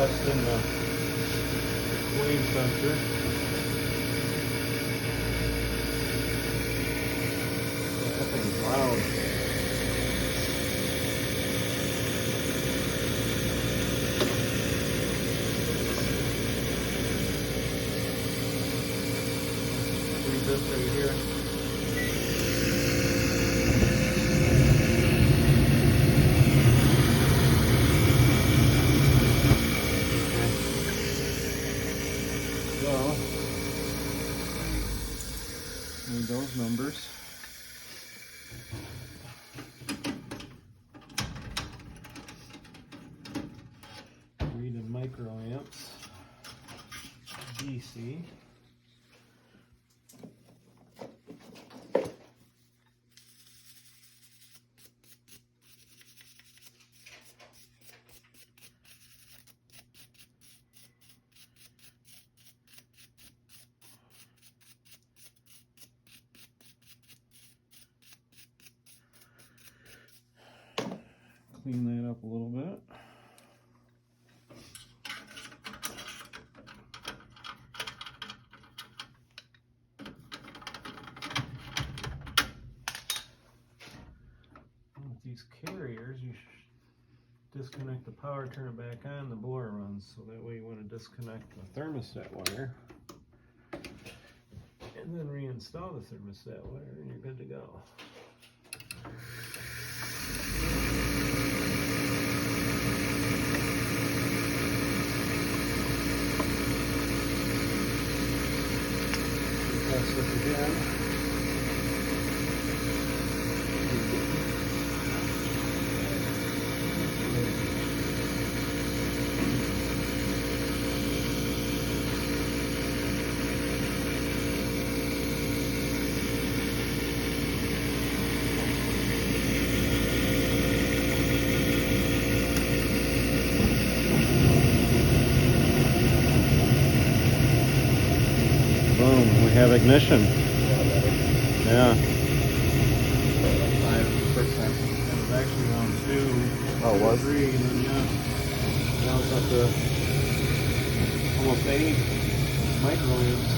testing the wave sensor. Yeah, that thing's loud. Read this right here. So, need those numbers. Read in microamps, DC. Clean that up a little bit. With these carriers, you disconnect the power, turn it back on, the blower runs. So that way you want to disconnect the thermostat wire and then reinstall the thermostat wire and you're good to go. Test this again. Boom, we have ignition. Yeah. 5%. It was actually on 2. Oh, it was? 3, and then now it's up to almost 8 microamps.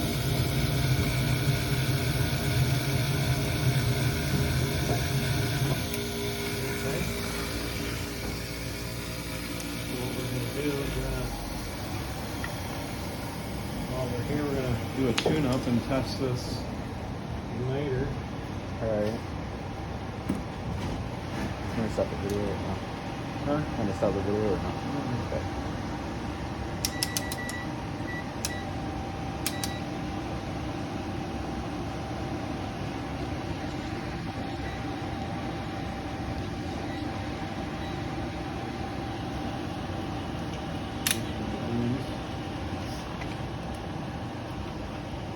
Okay. So what we're going to do is while we're here, we're going to do a tune-up and test this later. Alright. I'm gonna stop the video right now. Huh? I'm gonna stop the video right now. Okay.